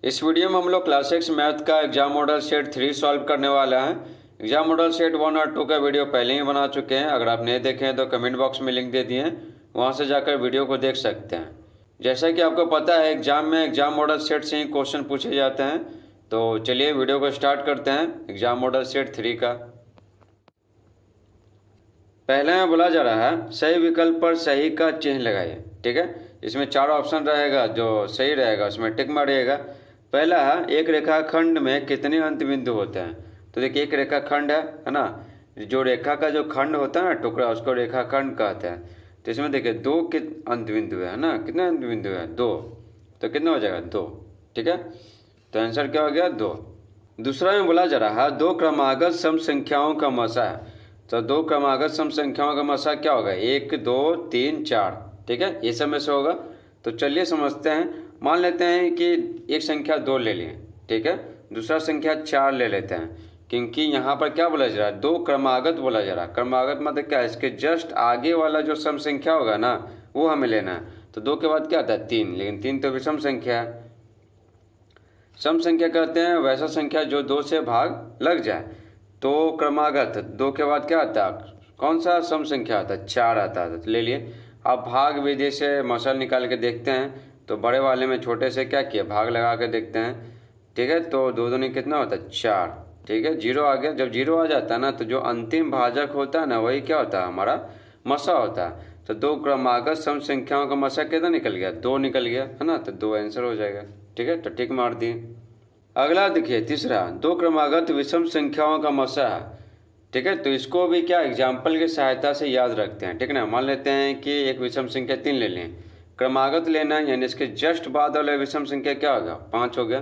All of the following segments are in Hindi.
इस वीडियो में हम लोग क्लास 6 मैथ का एग्जाम मॉडल सेट 3 सॉल्व करने वाला है। एग्जाम मॉडल सेट 1 और 2 का वीडियो पहले ही बना चुके हैं। अगर आप नहीं देखे हैं तो कमेंट बॉक्स में लिंक दे दिए हैं, वहां से जाकर वीडियो को देख सकते हैं। जैसा कि आपको पता है एग्जाम में एग्जाम मॉडल सेट से ही क्वेश्चन पूछे जाते हैं। तो चलिए वीडियो को स्टार्ट करते हैं एग्जाम मॉडल सेट 3 का। पहले में बोला जा रहा है सही विकल्प पर सही का चिन्ह लगाइए। ठीक है, इसमें 4 ऑप्शन रहेगा, जो सही रहेगा उसमें टिक मारिएगा। पहला है एक रेखाखंड में कितने अंत बिंदु होते हैं। तो देखिए एक रेखाखंड है ना, जो रेखा का जो खंड होता है ना, टुकड़ा, उसको रेखाखंड कहते हैं। तो इसमें देखिए 2 के अंत बिंदु है ना, कितने अंत बिंदु है 2, तो कितना हो जाएगा 2। ठीक है, तो आंसर क्या हो गया 2। दूसरा में बोला जा रहा है 2 क्रमागत सम संख्याओं का मसा है। तो 2 क्रमागत सम संख्याओं का मसा क्या होगा, 1 2 3 4। ठीक है, ये सब में से होगा। तो चलिए समझते हैं। मान लेते हैं कि एक संख्या 2 ले लिए, ठीक है, दूसरा संख्या 4 ले लेते हैं, क्योंकि यहाँ पर क्या बोला जा रहा है 2 क्रमागत बोला जा रहा है। क्रमागत मतलब क्या है, इसके जस्ट आगे वाला जो सम संख्या होगा ना वो हमें लेना है। तो 2 के बाद क्या आता है 3, लेकिन 3 तो विषम संख्या है। सम संख्या कहते हैं वैसा संख्या जो 2 से भाग लग जाए। तो क्रमागत 2 के बाद क्या आता है, कौन सा सम संख्या आता है, 4 आता है। तो ले लिए। अब भाग विधि से मसल निकाल के देखते हैं। तो बड़े वाले में छोटे से क्या किया, भाग लगा के देखते हैं। ठीक है, तो 2 दूनी कितना होता है 4। ठीक है, 0 आ गया। जब 0 आ जाता है ना, तो जो अंतिम भाजक होता है ना वही क्या होता है, हमारा मसा होता है। तो 2 क्रमागत सम संख्याओं का मसा कितना निकल गया, 2 निकल गया, है ना। तो 2 आंसर हो जाएगा। ठीक है, तो टिक मार दिए। अगला देखिए तीसरा, 2 क्रमागत विषम संख्याओं का मसा है। ठीक है, तो इसको भी क्या एग्जाम्पल की सहायता से याद रखते हैं। ठीक है ना, मान लेते हैं कि एक विषम संख्या 3 ले लें, क्रमागत लेना यानी इसके जस्ट बाद वाला विषम संख्या क्या होगा, 5 हो गया।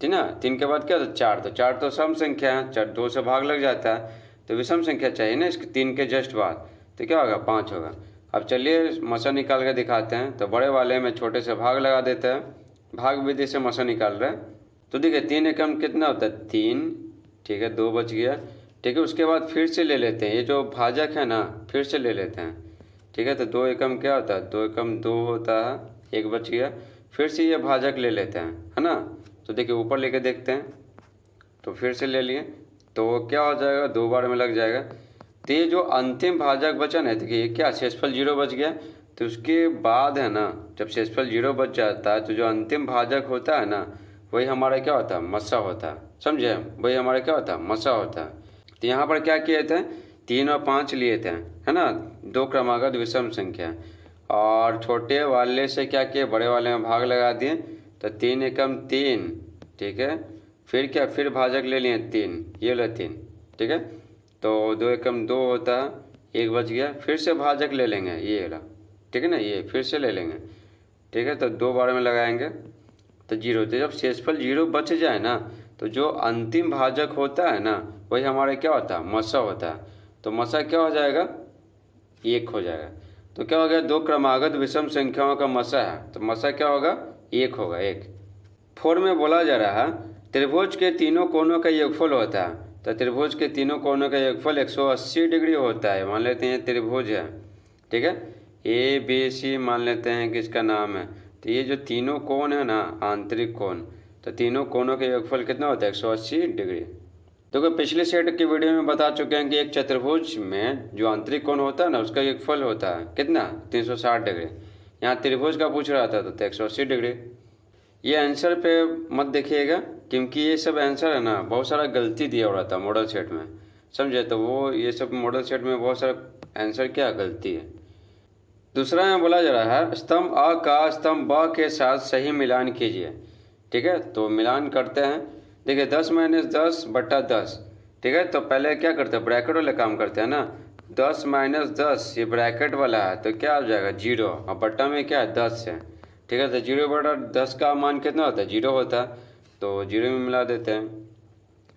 ठीक ना, 3 के बाद क्या होता है 4। तो 4 तो सम संख्या है, 4 2 से भाग लग जाता है, तो विषम संख्या चाहिए ना इसके 3 के जस्ट बाद, तो क्या होगा 5 होगा। अब चलिए मसा निकाल के दिखाते हैं। तो बड़े वाले में छोटे से भाग लगा देते हैं, भाग विधि से मसा निकाल रहे हैं। तो देखिए 3 एकम कितना होता है 3। ठीक है, 2 बच गया। ठीक है, उसके बाद फिर से ले लेते हैं, ये जो भाजक है ना फिर से ले लेते हैं। ठीक है, तो 2 एकम क्या होता है, 2 एकम 2 होता है, 1 बच गया। फिर से ये भाजक ले लेते हैं, है ना। तो देखिए ऊपर लेके देखते हैं, तो फिर से ले लिए, तो क्या हो जाएगा 2 बार में लग जाएगा। तो ये जो अंतिम भाजक बचा ना, देखिए क्या शेषफल 0 बच गया। तो उसके बाद है ना, जब शेषफल 0 बच जाता है तो जो अंतिम भाजक होता है ना वही हमारा क्या होता है, मसा होता है। समझे, वही हमारा क्या होता है, मसा होता है। तो यहाँ पर क्या किए थे, 3 और 5 लिए थे, है ना, 2 क्रमागत विषम संख्या। और छोटे वाले से क्या किए, बड़े वाले में भाग लगा दिए। तो 3 एकम 3। ठीक है, फिर क्या, फिर भाजक ले लिए 3, ये लो 3। ठीक है, तो 2 एकम 2 होता है, 1 बच गया। फिर से भाजक ले लेंगे, ये ला। ठीक है ना, ये फिर से ले लेंगे। ठीक है, तो 2 बार में लगाएंगे तो 0। तो जब शेषफल 0 बच जाए ना, तो जो अंतिम भाजक होता है ना वही हमारे क्या होता है, मसा होता है। तो मसा क्या हो जाएगा, 1 हो जाएगा। तो क्या हो गया, 2 क्रमागत विषम संख्याओं का मसा है, तो मसा क्या होगा, 1 होगा, 1। 4 में बोला जा रहा है त्रिभुज के तीनों कोनों का योगफल होता है। तो त्रिभुज के तीनों कोनों का योगफल 180 डिग्री होता है। मान लेते हैं त्रिभुज है, ठीक है, ABC मान लेते हैं कि इसका नाम है। तो ये जो तीनों कोण है ना, आंतरिक कोण, तो तीनों कोनों का योगफल कितना होता है, 180 डिग्री। देखो पिछले सेट की वीडियो में बता चुके हैं कि एक चतुर्भुज में जो आंतरिक कोण होता है ना उसका योगफल होता है कितना, 360 डिग्री। यहाँ त्रिभुज का पूछ रहा था तो 180 डिग्री। ये आंसर पे मत देखिएगा, क्योंकि ये सब आंसर है ना बहुत सारा गलती दिया हो रहा था मॉडल सेट में, समझे। तो वो ये सब मॉडल सेट में बहुत सारा आंसर क्या गलती है। दूसरा में बोला जा रहा है स्तंभ अ का स्तंभ ब के साथ सही मिलान कीजिए। ठीक है, तो मिलान करते हैं। देखिए 10 - 10 बटा 10। ठीक है, तो पहले क्या करते हैं, ब्रैकेट वाले काम करते हैं ना। 10 - 10 ये ब्रैकेट वाला है, तो क्या आ जाएगा 0, और बट्टा में क्या है 10 है। ठीक है, तो 0 बटा 10 का मान कितना होता है, 0 होता है, तो 0 में मिला देते हैं।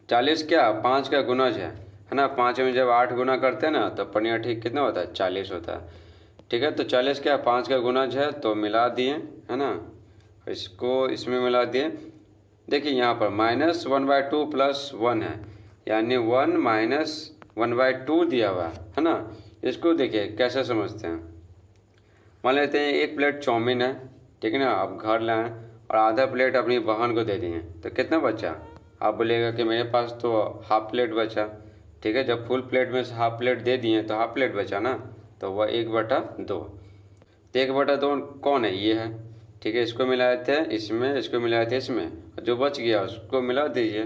40 क्या 5 का गुणज है ना। 5 में जब 8 गुना करते हैं ना तो पनिया ठीक कितना होता है, 40 होता है। ठीक है, तो 40 क्या 5 का गुणज है, तो मिला दिए, है ना, इसको इसमें मिला दिए। देखिए यहाँ पर -1/2 + 1 है, यानी 1 - 1/2 दिया हुआ है ना। इसको देखिए कैसे समझते हैं। मान लेते हैं एक प्लेट चाउमीन है, ठीक है ना, आप घर लाएँ और आधा प्लेट अपनी बहन को दे दिए, तो कितना बचा? आप बोलेगा कि मेरे पास तो हाफ प्लेट बचा। ठीक है, जब फुल प्लेट में से हाफ प्लेट दे दिए तो हाफ प्लेट बचा ना, तो वह 1/2। तो 1/2 कौन है? ये है। ठीक है, इसको मिलाए थे इसमें, इसको मिलाए थे इसमें, जो बच गया उसको मिला दीजिए।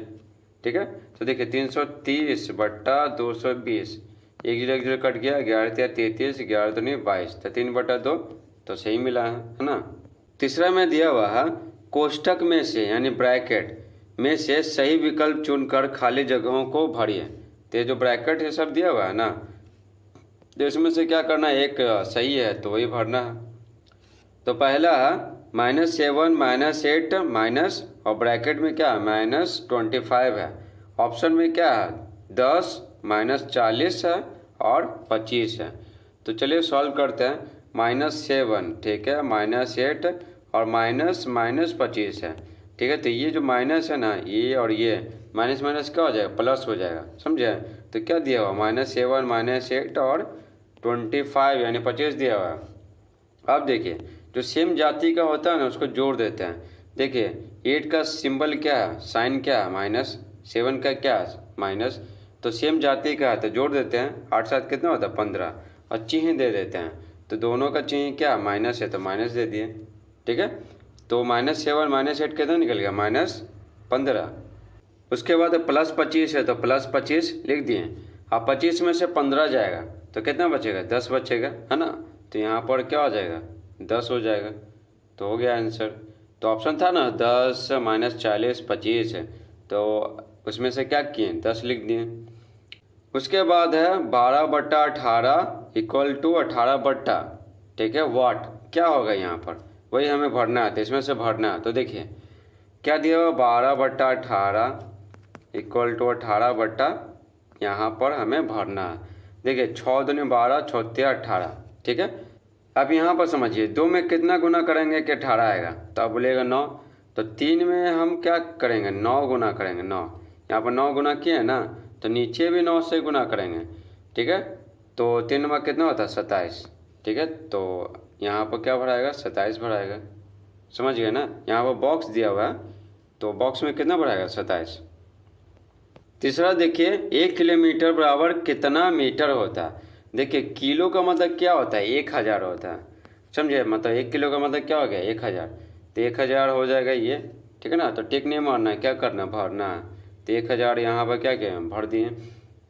ठीक है, तो देखिए 330/220, 1 0 कट गया, 11×3 = 33, 11×2 = 22, तो 3/2 तो सही मिला है ना। तीसरा में दिया हुआ है कोष्ठक में से यानी ब्रैकेट में से सही विकल्प चुनकर खाली जगहों को भरिए। तो ये जो ब्रैकेट है सब दिया हुआ है ना, तो इसमें से क्या करना है, एक सही है तो वही भरना है। तो पहला है -7 -8 माइनस, और ब्रैकेट में क्या है -25 है। ऑप्शन में क्या है 10 -40 है और 25 है। तो चलिए सॉल्व करते हैं। -7, ठीक है, -8 और -25 है। ठीक है, तो ये जो माइनस है ना, ये और ये माइनस माइनस क्या हो जाएगा, प्लस हो जाएगा, समझे। तो क्या दिया हुआ -7 -8 और 25 यानी 25 दिया हुआ है। अब देखिए जो सेम जाति का होता है ना उसको जोड़ देते हैं। देखिए 8 का सिंबल क्या है, साइन क्या है माइनस, 7 का क्या है माइनस, तो सेम जाति का है तो जोड़ देते हैं। 8 7 कितना होता है 15, और चिन्ह दे देते हैं, तो दोनों का चिन्ह क्या माइनस है तो माइनस दे दिए। ठीक है, तो -7 -8 कितना निकल गया -15। उसके बाद +25 है तो +25 लिख दिए। अब 25 में से 15 जाएगा तो कितना बचेगा 10 बचेगा, है ना। तो यहाँ पर क्या हो जाएगा 10 हो जाएगा, तो हो गया आंसर। तो ऑप्शन था ना 10 -40 25 है, तो उसमें से क्या किए 10 लिख दिए। उसके बाद है 12/18 = 18 ठीक है वाट, क्या होगा यहाँ पर वही हमें भरना है, तो इसमें से भरना है। तो देखिए क्या दिया हुआ 12/18 = 18 यहाँ पर हमें भरना है। देखिए 6 दूनी 12, 6 तिया 18, ठीक है। अब यहाँ पर समझिए 2 में कितना गुना करेंगे कि 18 आएगा, तो अब बोलेगा 9, तो 3 में हम क्या करेंगे 9 गुना करेंगे, 9 यहाँ पर 9 गुना किए ना, तो नीचे भी 9 से गुना करेंगे। ठीक है, तो 3 नंबर कितना होता है 27। ठीक है, तो यहाँ पर क्या भराएगा 27 भराएगा, समझ गए ना। यहाँ पर बॉक्स दिया हुआ है तो बॉक्स में कितना भराएगा 27। तीसरा देखिए 1 किलोमीटर बराबर कितना मीटर होता है। देखिए किलो का मतलब क्या होता है 1000 होता है, समझे, मतलब 1 किलो का मतलब क्या हो गया 1000, तो 1000 हो जाएगा ये। ठीक है ना, तो टिक नहीं मारना है, क्या करना भरना है। तो 1000 यहाँ पर क्या किया भर दिए।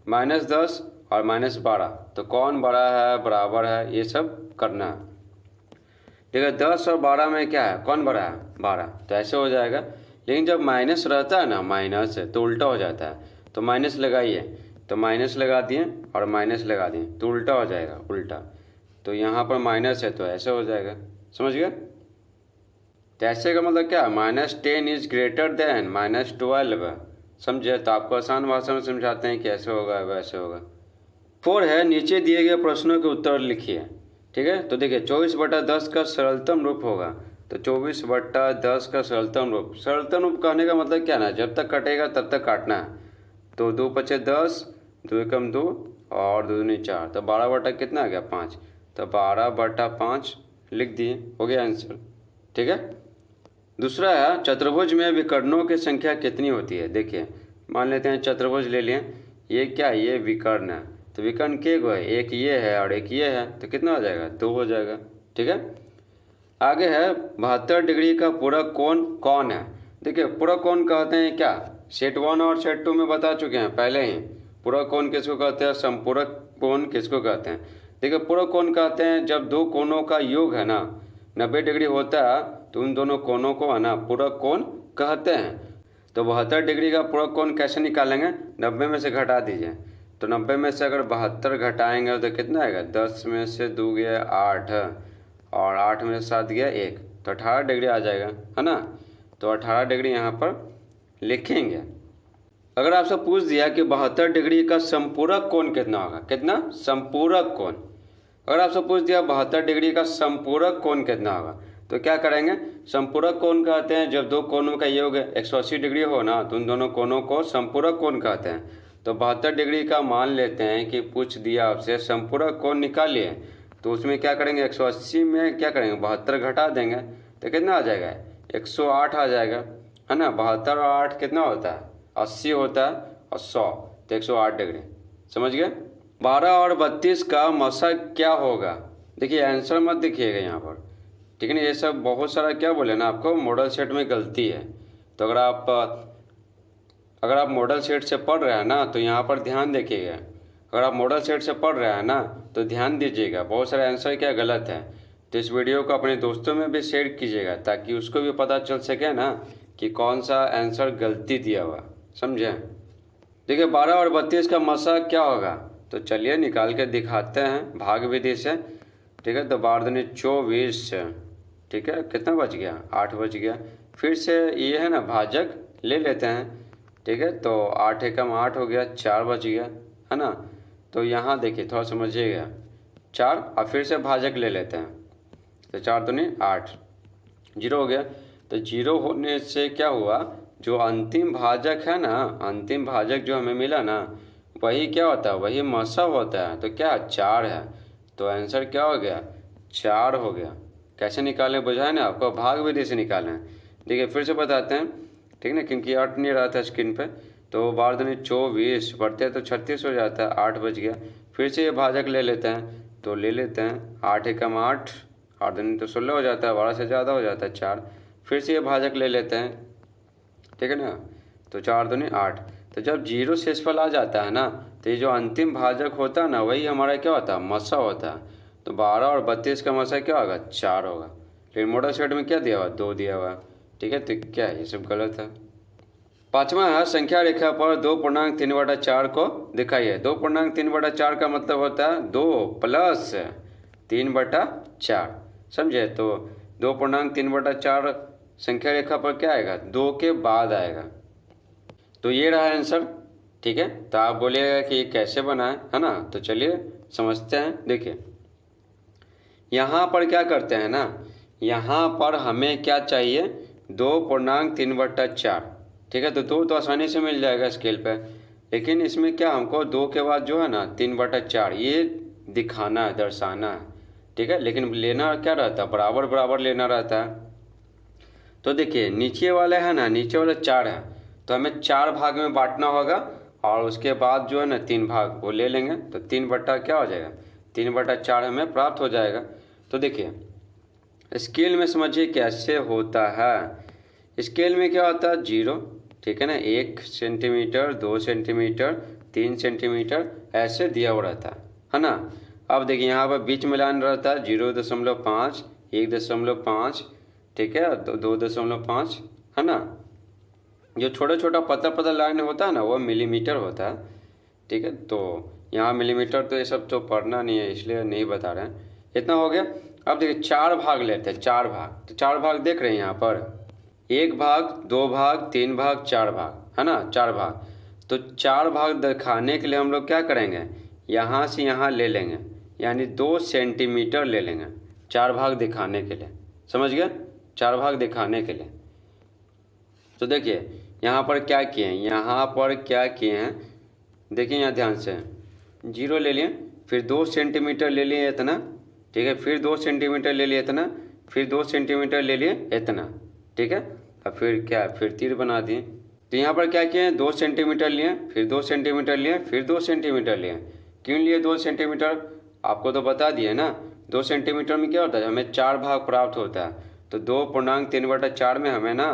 -10 और -12, तो कौन बड़ा है बराबर है ये सब करना है। ठीक है, 10 और 12 में क्या है कौन बड़ा है 12, तो ऐसे हो जाएगा। लेकिन जब माइनस रहता है ना, माइनस है तो उल्टा हो जाता है, तो माइनस लगाइए, तो माइनस लगा दिए और माइनस लगा दिए तो उल्टा हो जाएगा उल्टा। तो यहाँ पर माइनस है तो ऐसे हो जाएगा, समझ गए। तो ऐसे का मतलब क्या -10 = -12, समझे। तो आपको आसान भाषा में समझाते हैं कि ऐसे होगा वैसे होगा। 4 है नीचे दिए गए प्रश्नों के उत्तर लिखिए। ठीक है, तो देखिए 24/10 का सरलतम रूप होगा, तो 24/10 का सरलतम रूप कहने का मतलब क्या ना, जब तक कटेगा तब तक काटना है। तो 2 × 5 = 10, 2 × 1 = 2 और 2 दूनी 4, तो 12 कितना आ गया 5, तो 12/5 लिख दिए, हो गया आंसर। ठीक है, दूसरा है चतुर्भुज में विकर्णों की संख्या कितनी होती है। देखिए मान लेते हैं चतुर्भुज ले लिए, ये क्या है ये विकर्ण है, तो विकर्ण के गो है, एक ये है और एक ये है, तो कितना हो जाएगा 2 हो जाएगा। ठीक है, आगे है 72 डिग्री का पूरक कोण कौन है। देखिए पूरक कोण कहते हैं क्या, सेट 1 और सेट 2 में बता चुके हैं पहले ही। पूरक कोण किसको कहते हैं, संपूरक कोण किसको कहते हैं। देखिए पूरक कोण कहते हैं जब दो कोणों का योग है ना 90 डिग्री होता है, तो उन दोनों कोणों को है ना पूरक कोण कहते हैं। तो 72 डिग्री का पूरक कोण कैसे निकालेंगे, 90 में से घटा दीजिए, तो 90 में से अगर 72 घटाएंगे तो कितना आएगा 10 में से 2 गया 8 और 8 में से 7 गया 1, तो 18 डिग्री आ जाएगा, है ना। तो 18 डिग्री यहाँ पर लिखेंगे। अगर आपसे पूछ दिया कि 72 डिग्री का संपूरक कोण कितना होगा, कितना संपूरक कोण, अगर आपसे पूछ दिया 72 डिग्री का संपूरक कोण कितना होगा, तो क्या करेंगे। संपूरक कोण कहते हैं जब दो कोणों का योग 180 डिग्री हो ना, तो उन दोनों कोणों को संपूरक कोण कहते हैं। तो 72 डिग्री का मान लेते हैं कि पूछ दिया आपसे संपूरक कोण निकालिए, तो उसमें क्या करेंगे 180 में क्या करेंगे 72 घटा देंगे, तो कितना आ जाएगा 108 आ जाएगा, है ना। 72 और 8 कितना होता है, 80 होता है, और 100 तो 108 डिग्री। समझ गए। 12 और 32 का मशक क्या होगा। देखिए आंसर मत देखिएगा यहाँ पर, ठीक है ना। ये सब बहुत सारा क्या बोले ना आपको, मॉडल सेट में गलती है। तो अगर आप मॉडल सेट से पढ़ रहे हैं ना तो यहाँ पर ध्यान देखिएगा। अगर आप मॉडल सेट से पढ़ रहे हैं ना तो ध्यान दीजिएगा, बहुत सारे आंसर क्या गलत है। तो इस वीडियो को अपने दोस्तों में भी शेयर कीजिएगा ताकि उसको भी पता चल सके ना कि कौन सा आंसर गलती दिया हुआ, समझे। देखिए 12 और 32 का मशक क्या होगा, तो चलिए निकाल के दिखाते हैं भाग विधि से, ठीक है। तो 12 दूनी 24, ठीक है, कितना बच गया, 8 बच गया। फिर से ये है ना भाजक ले लेते हैं, ठीक है। तो 8 एकम 8 हो गया, 4 बच गया, है ना। तो यहाँ देखिए थोड़ा समझिएगा, 4 और फिर से भाजक ले लेते हैं, तो 4 दूनी 8, 0 हो गया। तो 0 होने से क्या हुआ, जो अंतिम भाजक है ना, अंतिम भाजक जो हमें मिला ना वही क्या होता है, वही मशक होता है। तो क्या 4 है, तो आंसर क्या हो गया, 4 हो गया। कैसे निकालें बुझाए ना आपको, भाग विधि से निकालें। देखिए फिर से बताते हैं, ठीक ना, क्योंकि अट नहीं रहा था स्क्रीन पे। तो 12 दूनी 24 बढ़ते हैं तो 36 हो जाता है, 8 बच गया। फिर से ये भाजक ले लेते हैं, तो ले लेते हैं 8 एकम 8, 8 दूनी तो 16 हो जाता है, 12 से ज़्यादा हो जाता है 4। फिर से ये भाजक ले लेते हैं, ठीक है ना। तो 4 दूनी 8। तो जब 0 शेषफल आ जाता है ना तो ये जो अंतिम भाजक होता है ना वही हमारा क्या होता है, मशक होता है। तो 12 और 32 का मशक क्या होगा, 4 होगा। लेकिन मॉडल सेट में क्या दिया हुआ, 2 दिया हुआ, ठीक है। तो क्या है, ये सब गलत है। पाँचवा है, संख्या रेखा पर 2.3/4 को दिखाइए। 2.3/4 का मतलब होता है 2 प्लस 3/4, समझे। तो 2.3/4 संख्या रेखा पर क्या आएगा, 2 के बाद आएगा। तो ये रहा आंसर, ठीक है। तो आप बोलिएगा कि ये कैसे बना है ना। तो चलिए समझते हैं। देखिए यहाँ पर क्या करते हैं ना, यहाँ पर हमें क्या चाहिए, 2.3/4, ठीक है। तो 2 तो आसानी से मिल जाएगा स्केल पे, लेकिन इसमें क्या हमको 2 के बाद जो है ना 3/4 ये दिखाना है, दर्शाना है, ठीक है। लेकिन लेना क्या रहता है, बराबर बराबर लेना रहता है। तो देखिए नीचे वाले है ना, नीचे वाले 4 है, तो हमें 4 भाग में बांटना होगा और उसके बाद जो है ना 3 भाग वो ले लेंगे। तो 3 बट्टा क्या हो जाएगा, 3/4 हमें प्राप्त हो जाएगा। तो देखिए स्केल में समझिए कैसे होता है। स्केल में क्या होता है, 0, ठीक है ना, 1 सेंटीमीटर, 2 सेंटीमीटर, 3 सेंटीमीटर ऐसे दिया हुआ रहता है ना। अब देखिए यहाँ पर बीच मिलान रहता है 0.5, 1.5, ठीक है, 2.5, है ना। जो छोटा छोटा पतला पतला लाइन होता है ना वो मिलीमीटर होता है, ठीक है। तो यहाँ मिलीमीटर तो ये सब तो पढ़ना नहीं है इसलिए नहीं बता रहे हैं। इतना हो गया। अब देखिए 4 भाग लेते हैं, 4 भाग। तो 4 भाग देख रहे हैं यहाँ पर, 1 भाग, 2 भाग, 3 भाग, 4 भाग, है ना, 4 भाग। तो 4 भाग दिखाने के लिए हम लोग क्या करेंगे, यहाँ से यहाँ ले लेंगे, यानी 2 सेंटीमीटर ले लेंगे 4 भाग दिखाने के लिए, समझ गए, 4 भाग दिखाने के लिए। तो देखिए यहाँ पर क्या किए हैं, यहाँ पर क्या किए हैं, देखिए यहाँ ध्यान से, 0 ले लिए, फिर 2 सेंटीमीटर ले लिए इतना, ठीक है, फिर 2 सेंटीमीटर ले लिए इतना, फिर 2 सेंटीमीटर ले लिए इतना, ठीक है। अब फिर क्या, फिर तीर बना दिए। तो यहाँ पर क्या किए हैं, 2 सेंटीमीटर लिए, फिर 2 सेंटीमीटर लिए, फिर 2 सेंटीमीटर लिए। क्यों लिए 2 सेंटीमीटर, आपको तो बता दिए ना। 2 सेंटीमीटर में क्या होता है, हमें 4 भाग प्राप्त होता है। तो 2.3/4 में हमें ना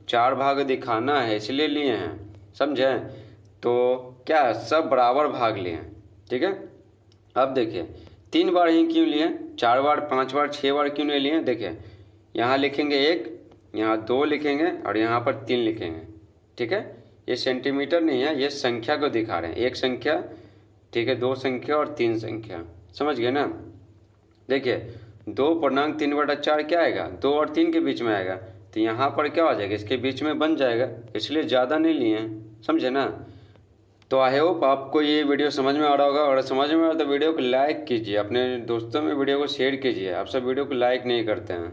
4 भाग दिखाना है, इसलिए लिए हैं, समझे। तो क्या सब बराबर भाग लिए हैं, ठीक है। अब देखिए 3 बार ही क्यों लिए, 4 बार, 5 बार, 6 बार क्यों नहीं लिए। देखिए यहाँ लिखेंगे 1, यहाँ 2 लिखेंगे और यहाँ पर 3 लिखेंगे, ठीक है। ये सेंटीमीटर नहीं है, ये संख्या को दिखा रहे हैं, 1 संख्या, ठीक है, 2 संख्या और 3 संख्या, समझ गए ना। देखिए 2.3/4 क्या आएगा, 2 और 3 के बीच में आएगा। तो यहाँ पर क्या हो जाएगा, इसके बीच में बन जाएगा, इसलिए ज़्यादा नहीं लिए हैं, समझे ना। तो आई होप आपको ये वीडियो समझ में आ रहा होगा। और समझ में आ रहा तो वीडियो को लाइक कीजिए, अपने दोस्तों में वीडियो को शेयर कीजिए। आप सब वीडियो को लाइक नहीं करते हैं,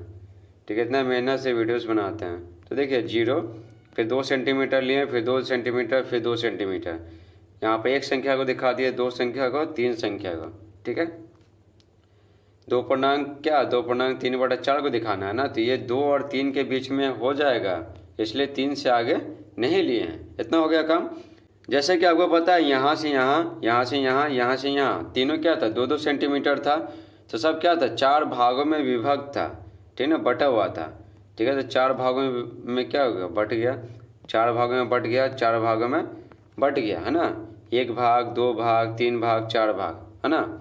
ठीक है, इतना मेहनत से वीडियोस बनाते हैं। तो देखिए 0, फिर 2 सेंटीमीटर लिए, फिर 2 सेंटीमीटर, फिर 2 सेंटीमीटर। यहाँ पर 1 संख्या को दिखा दिए, 2 संख्या को, 3 संख्या को, ठीक है। 2.3/4 को दिखाना है ना, तो ये 2 और 3 के बीच में हो जाएगा, इसलिए 3 से आगे नहीं लिए हैं। इतना हो गया काम। जैसे कि आपको पता है यहाँ से यहाँ, यहाँ से यहाँ, यहाँ से यहाँ, तीनों क्या था, 2-2 सेंटीमीटर था, तो सब क्या था, 4 भागों में विभक्त था, ठीक है ना, बटा हुआ था, ठीक है। तो 4 भागों में क्या हो गया, बट गया, 4 भागों में बट गया, 4 भागों में बट गया, है ना। 1 भाग, 2 भाग, 3 भाग, 4 भाग, है ना।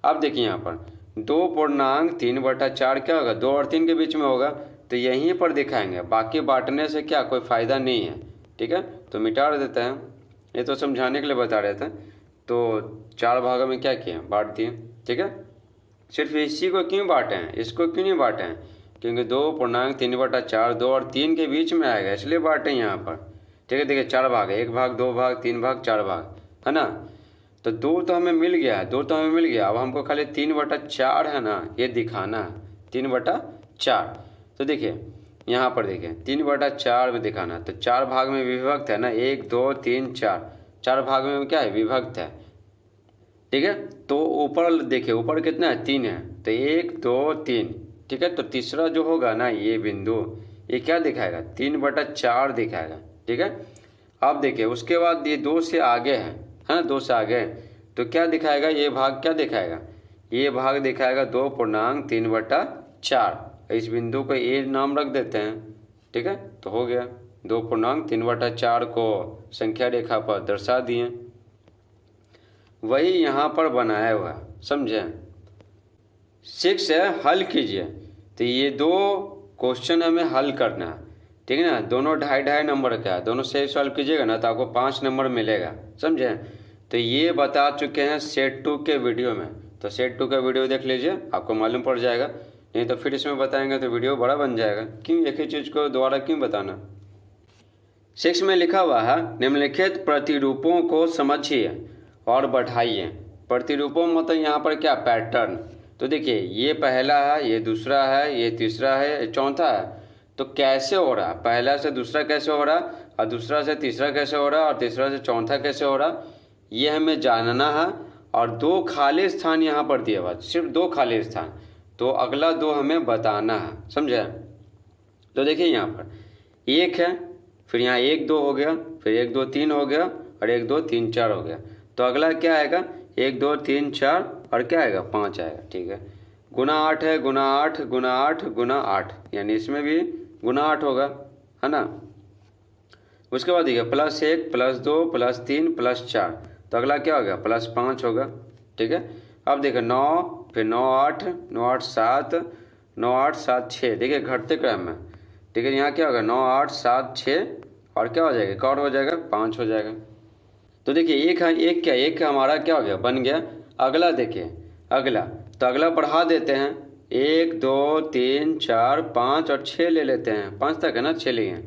अब देखिए यहाँ पर 2.3/4 क्या होगा, 2 और 3 के बीच में होगा, तो यहीं पर दिखाएंगे, बाकी बांटने से क्या कोई फ़ायदा नहीं है, ठीक है। तो मिटा देते हैं, ये तो समझाने के लिए बता रहे थे। तो 4 भागों में क्या किए, बांट दिए, ठीक है। सिर्फ इसी को क्यों बांटे हैं, इसको क्यों नहीं बांटे हैं, क्योंकि 2.3/4 2 और 3 के बीच में आएगा, इसलिए बांटे यहाँ पर, ठीक है। देखिए 4 भाग है, 1 भाग, 2 भाग, 3 भाग, 4 भाग, है ना। तो 2 तो हमें मिल गया है, 2 तो हमें मिल गया, अब हमको खाली 3/4 है ना, ये दिखाना है, 3/4। तो देखिए यहाँ पर देखिए 3/4 में दिखाना है, तो 4 भाग में विभक्त है ना, 1 2 3 4, 4 भाग में क्या है, विभक्त है, ठीक है। तो ऊपर देखिए, ऊपर कितना है, 3 है, तो 1 2 3, ठीक है। तो तीसरा जो होगा ना ये बिंदु, ये क्या दिखाएगा, 3/4 दिखाएगा, ठीक है। अब देखिए उसके बाद ये 2 से आगे है ना, 2 से आगे, तो क्या दिखाएगा, ये भाग क्या दिखाएगा, ये भाग दिखाएगा 2.3/4। इस बिंदु को ए नाम रख देते हैं, ठीक है। तो हो गया, 2.3/4 को संख्या रेखा पर दर्शा दिए, वही यहाँ पर बनाया हुआ, समझे। 6 है, हल कीजिए। तो ये 2 क्वेश्चन हमें हल करना है, ठीक है ना। दोनों 2.5 नंबर का है, दोनों सही सॉल्व कीजिएगा ना तो आपको 5 नंबर मिलेगा, समझे। तो ये बता चुके हैं सेट 2 के वीडियो में, तो सेट 2 का वीडियो देख लीजिए, आपको मालूम पड़ जाएगा। नहीं तो फिर इसमें बताएंगे तो वीडियो बड़ा बन जाएगा, क्यों एक ही चीज़ को दोबारा क्यों बताना। 6 में लिखा हुआ है, निम्नलिखित प्रतिरूपों को समझिए और बढ़ाइए। प्रतिरूपों मतलब यहाँ पर क्या, पैटर्न। तो देखिए ये पहला है, ये दूसरा है, ये तीसरा है, ये चौथा है। तो कैसे हो रहा, पहला से दूसरा कैसे हो रहा, और दूसरा से तीसरा कैसे हो रहा, और तीसरा से चौथा कैसे हो रहा, ये हमें जानना है। और 2 खाली स्थान यहाँ पर दिया हुआ, सिर्फ 2 खाली स्थान, तो अगला 2 हमें बताना है, समझे। तो देखिए यहाँ पर 1 है, फिर यहाँ 1 2 हो गया, फिर 1 2 3 हो गया, और 1 2 3 4 हो गया। तो अगला क्या आएगा, 1 2 3 4, और क्या आएगा, 5 आएगा, ठीक है। गुना 8 है, गुना 8 गुना 8 गुना 8, यानी इसमें भी गुना 8 होगा, है ना। उसके बाद देखिए +1 +2 +3 +4, तो अगला क्या होगा, +5 होगा, ठीक है। अब देखिए 9, फिर 9 8 9 8 7 9 8 7 6, देखिए घटते क्रम में, ठीक है। यहाँ क्या होगा, 9 8 7 6, और क्या हो जाएगा, एक और हो जाएगा, 5 हो जाएगा। तो देखिए एक है, एक क्या, एक हमारा क्या हो गया, बन गया। अगला देखिए, अगला तो अगला बढ़ा देते हैं, 1 2 3 4 5 और 6 ले लेते हैं, 5 तक है ना, 6 लिए,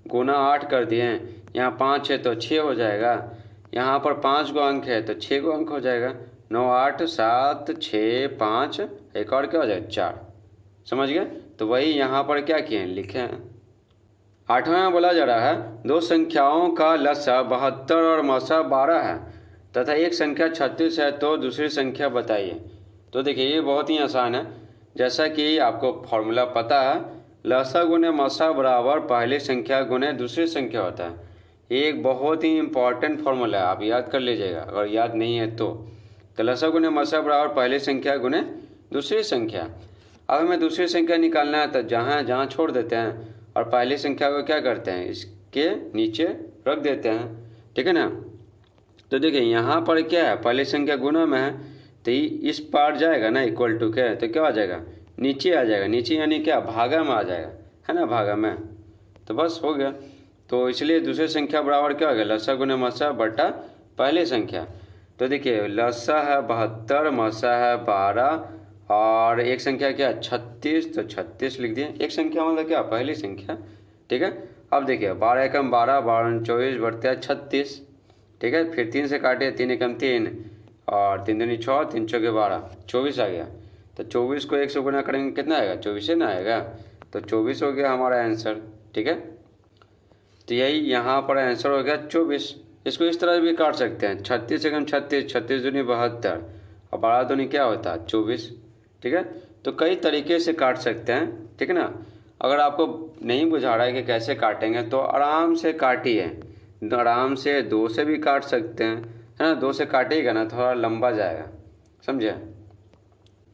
गुना 8 कर दिए, यहाँ 5 है तो 6 हो जाएगा, यहाँ पर 5 गो अंक है तो 6 गो अंक हो जाएगा, 9 8 7 6 5, एक और क्या हो जाएगा, 4, समझ गए। तो वही यहाँ पर क्या किए हैं, लिखे हैं। 8वां में बोला जा रहा है, 2 संख्याओं का लसा 72 और मसा 12 है तथा एक संख्या 36 है, तो दूसरी संख्या बताइए। तो देखिए ये बहुत ही आसान है, जैसा कि आपको फॉर्मूला पता है, लसा गुने मसा बराबर पहली संख्या गुने दूसरी संख्या होता है। ये एक बहुत ही इम्पॉर्टेंट फॉर्मूला है, आप याद कर लीजिएगा, अगर याद नहीं है तो लसा गुने मसा बराबर पहली संख्या गुने दूसरी संख्या। अब हमें दूसरी संख्या निकालना है, तो जहाँ जहाँ छोड़ देते हैं और पहली संख्या को क्या करते हैं, इसके नीचे रख देते हैं, ठीक है ना। तो देखिए यहाँ पर क्या है, पहली संख्या गुना में है, तो इस पार जाएगा ना इक्वल टू के, तो क्या आ जाएगा, नीचे आ जाएगा, नीचे यानी क्या, भागा में आ जाएगा, है ना, भागा में। तो बस हो गया। तो इसलिए दूसरी संख्या बराबर क्या हो गया, लसा गुने मसा बटा पहली संख्या। तो देखिए लसा है 72, मसा है 12, और एक संख्या क्या, 36, तो 36 लिख दिए। एक संख्या मतलब क्या, पहली संख्या, ठीक है। अब देखिए 12 एकम 12, 12 24 बढ़ते हैं 36, ठीक है। फिर 3 से काटे, 3 एकम 3, और 3 दूनी 6, 3 चौके 12, 24 आ गया। तो 24 को 1 से गुना करेंगे कितना आएगा, 24 ना आएगा, तो 24 हो गया हमारा आंसर, ठीक है। तो यही यहाँ पर आंसर हो गया 24। इसको इस तरह भी काट सकते हैं, 36 एकम 36, 36 दूनी 72, और 12 दूनी क्या होता है 24, ठीक है। तो कई तरीके से काट सकते हैं, ठीक है ना। अगर आपको नहीं बुझा रहा है कि कैसे काटेंगे तो आराम से काटिए, आराम से 2 से भी काट सकते हैं, है ना। 2 से काटिएगा ना थोड़ा लंबा जाएगा, समझे।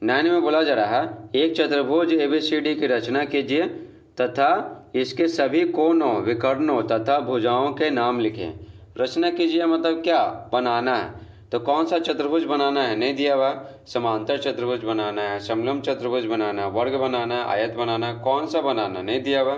9 में बोला जा रहा है एक चतुर्भुज ABCD की रचना कीजिए तथा इसके सभी कोणों, विकर्णों तथा भुजाओं के नाम लिखें। रचना कीजिए मतलब क्या, बनाना है। तो कौन सा चतुर्भुज बनाना है, नहीं दिया हुआ। समांतर चतुर्भुज बनाना है, समलंब चतुर्भुज बनाना है, वर्ग बनाना है, आयत बनाना है, कौन सा बनाना, नहीं दिया हुआ।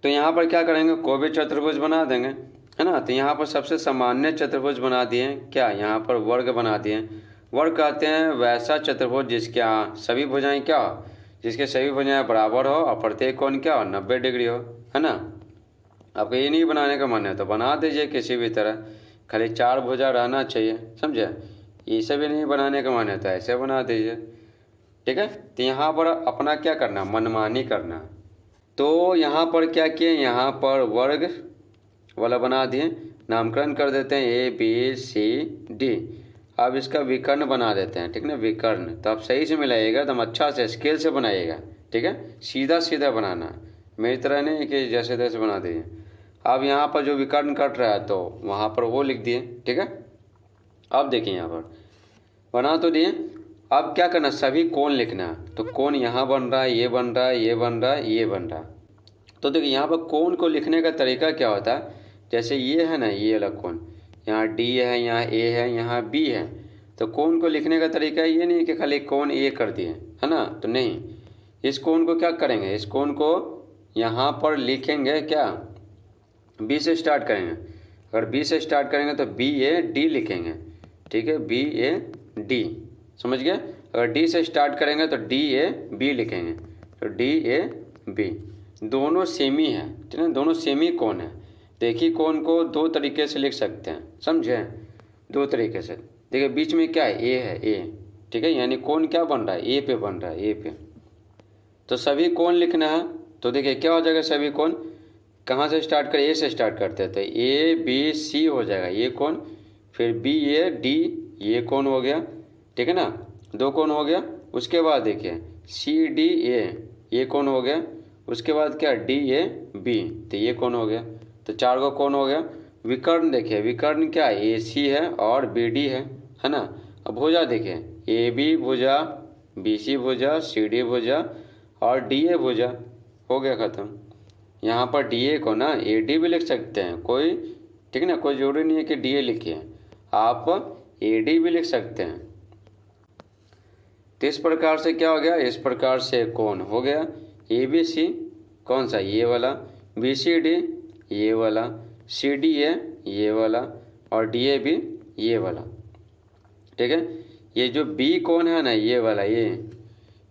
तो यहाँ पर क्या करेंगे, कोई भी चतुर्भुज बना देंगे, है ना। तो यहाँ पर सबसे सामान्य चतुर्भुज बना दिए, क्या यहाँ पर वर्ग बना दिए। वर्ग कहते हैं वैसा चतुर्भुज जिसके सभी भुजाएं क्या हो, जिसके सभी भुजाएं बराबर हो और प्रत्येक कोण क्या हो, 90 डिग्री हो, है ना। आपको ये नहीं बनाने का मन है तो बना दीजिए किसी भी तरह, खाली 4 भुजा रहना चाहिए, समझे। इसे भी नहीं बनाने का मन है तो ऐसे बना दीजिए, ठीक है। तो यहाँ पर अपना क्या करना, मनमानी करना। तो यहाँ पर क्या किए, यहाँ पर वर्ग वाला बना दिए, नामकरण कर देते हैं ABCD। अब इसका विकर्ण बना देते हैं, ठीक ना, विकर्ण। तो आप सही से मिलाइएगा, एकदम अच्छा से स्केल से बनाइएगा, ठीक है। सीधा सीधा बनाना, मेरी तरह नहीं कि जैसे तैसे बना दीजिए। अब यहाँ पर जो विकर्ण कट रहा है तो वहाँ पर वो लिख दिए, ठीक है। अब देखिए यहाँ पर बना तो दिए, अब क्या करना, सभी कोण लिखना है। तो कोण यहाँ बन रहा है, ये बन रहा है, ये बन रहा है, ये बन रहा है। तो देखिए यहाँ पर कोण को लिखने का तरीका क्या होता है, जैसे ये है ना, ये अलग कोण, यहाँ D है, यहाँ A है, यहाँ B है। तो कोण को लिखने का तरीका ये नहीं कि खाली कोण A कर दिए, है ना, तो नहीं। इस कोण को क्या करेंगे, इस कोण को यहाँ पर लिखेंगे क्या, B से स्टार्ट करेंगे। अगर B से स्टार्ट करेंगे तो BAD लिखेंगे, ठीक है, BAD, समझ गए। अगर D से स्टार्ट करेंगे तो DAB लिखेंगे, तो DAB। दोनों सेमी है, ठीक है, दोनों सेमी कोण है। देखिए कोण को 2 तरीके से लिख सकते हैं, समझे, 2 तरीके से। देखिए बीच में क्या है, A है, A, ठीक है, यानी कोण क्या बन रहा है, A पे बन रहा है, A पे। तो सभी कोण लिखना है, तो देखिए क्या हो जाएगा, सभी कोण कहाँ से स्टार्ट करें, A से स्टार्ट करते हैं, तो ABC हो जाएगा ये कोण, फिर BAD ये कोण हो गया, ठीक है ना, 2 कोण हो गया। उसके बाद देखिए CDA ये कोण हो गया, उसके बाद क्या DAB, तो ये कोण हो गया, तो 4 गो कोण हो गया। विकर्ण देखिए, विकर्ण क्या है, AC है और BD है ना। अब भुजा देखिए, AB भुजा, BC भुजा, CD भुजा और DA भुजा, हो गया ख़त्म। यहाँ पर DA को ना AD भी लिख सकते हैं कोई, ठीक है ना, कोई जरूरी नहीं है कि DA लिखिए, आप AD भी लिख सकते हैं। तो इस प्रकार से क्या हो गया, इस प्रकार से कोण हो गया ABC, कौन सा, ये वाला, BCD ये वाला, CDA ये वाला और DAB ये वाला, ठीक है। ये जो B कोण है ना, ये वाला, ये,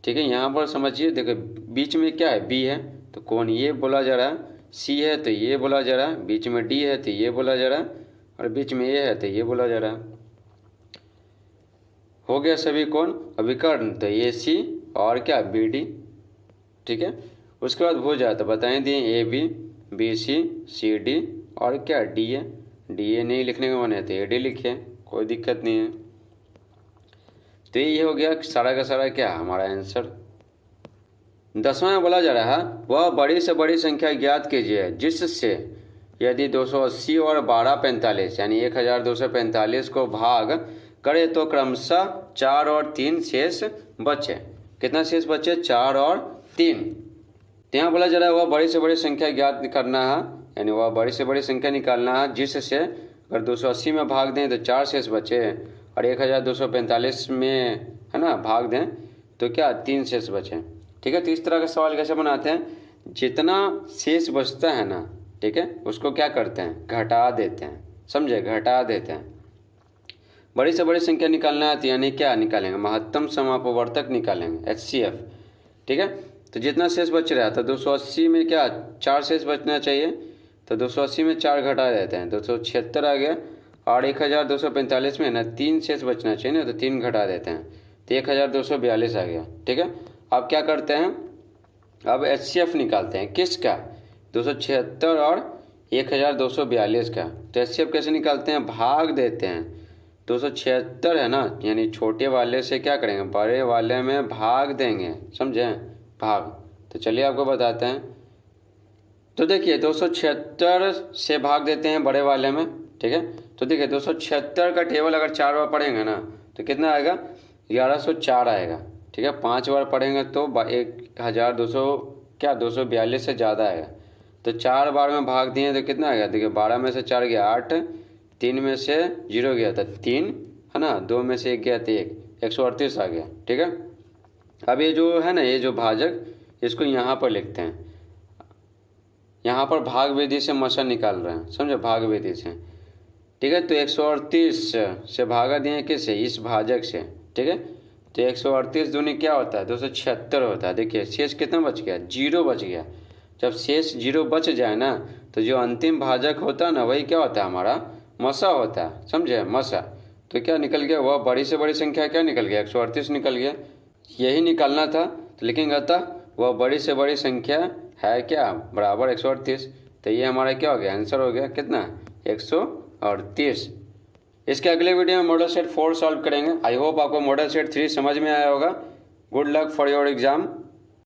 ठीक है। यहाँ पर समझिए, देखो बीच में क्या है, B है तो कोण ये बोला जा रहा है, C है तो ये बोला जा रहा है, बीच में D है तो ये बोला जा रहा है और बीच में A है तो ये बोला जा रहा है। हो गया सभी कोण। विकर्ण तो AC और क्या BD, ठीक है। उसके बाद भुजा तो बताएं दिए AB BC CD और क्या DA नहीं लिखने का मन है तो AD लिखिए, कोई दिक्कत नहीं है। तो ये हो गया सारा का सारा क्या हमारा आंसर। 10वां में बोला जा रहा है वह बड़ी से बड़ी संख्या ज्ञात कीजिए जिससे यदि 280 और 1245 यानी 1245 को भाग करे तो क्रमशः 4 और 3 शेष बचे। कितना शेष बचे, 4 और 3। तो यहाँ बोला जा रहा है वह बड़ी से बड़ी संख्या ज्ञात करना है, यानी वह बड़ी से बड़ी संख्या निकालना है जिससे अगर 280 में भाग दें तो 4 शेष बचे और 1245 में, है ना, भाग दें तो क्या 3 शेष बचे, ठीक है। तो इस तरह का सवाल कैसे बनाते हैं, जितना शेष बचता है ना, ठीक है, उसको क्या करते हैं, घटा देते हैं, समझे, घटा देते हैं। बड़ी से बड़ी संख्या निकालना है तो यानी क्या निकालेंगे, महत्तम समापवर्तक निकालेंगे, HCF, ठीक है। तो जितना शेष बच रहा है तो 280 में क्या 4 शेष बचना चाहिए, तो 280 में 4 घटा देते हैं, 276 आ गया और 1245 में ना 3 शेष बचना चाहिए ना, तो 3 घटा देते हैं तो 1242 आ गया, ठीक है। अब क्या करते हैं, अब HCF निकालते हैं, किसका, 276 और 1242 का। तो HCF कैसे निकालते हैं, भाग देते हैं, 276 है ना, यानी छोटे वाले से क्या करेंगे, बड़े वाले में भाग देंगे, समझे, भाग। तो चलिए आपको बताते हैं। तो देखिए 276 से भाग देते हैं बड़े वाले में, ठीक है। तो देखिए 276 का टेबल अगर 4 बार पढ़ेंगे ना तो कितना आएगा, 1104 आएगा, ठीक है। 5 बार पढ़ेंगे तो 1200 क्या 242 से ज़्यादा आएगा। तो 4 बार में भाग दिए तो कितना आएगा, देखिए 12 में से 4 गया 8, 3 में से 0 गया था 3, है ना, 2 में से 1 गया तो 138 आ गया, ठीक है। अब ये जो है ना, ये जो भाजक, इसको यहाँ पर लिखते हैं। यहाँ पर भाग विधि से मसा निकाल रहे हैं, समझे, भाग विधि से, ठीक है। तो 138 से भागा दिए किससे, इस भाजक से, ठीक है। तो 138 दूनी क्या होता है, 276 होता है। देखिए शेष कितना बच गया, 0 बच गया। जब शेष 0 बच जाए ना तो जो अंतिम भाजक होता है ना वही क्या होता है, हमारा मसा होता है, समझे, मसा। तो क्या निकल गया, वह बड़ी से बड़ी संख्या क्या निकल गया, 138 निकल गया। यही निकालना था, तो लिखेंगे अतः वह बड़ी से बड़ी संख्या है क्या, बराबर 138। तो ये हमारा क्या हो गया, आंसर हो गया कितना, 138। इसके अगले वीडियो में मॉडल सेट 4 सॉल्व करेंगे। आई होप आपको मॉडल सेट 3 समझ में आया होगा। Good luck for your exam.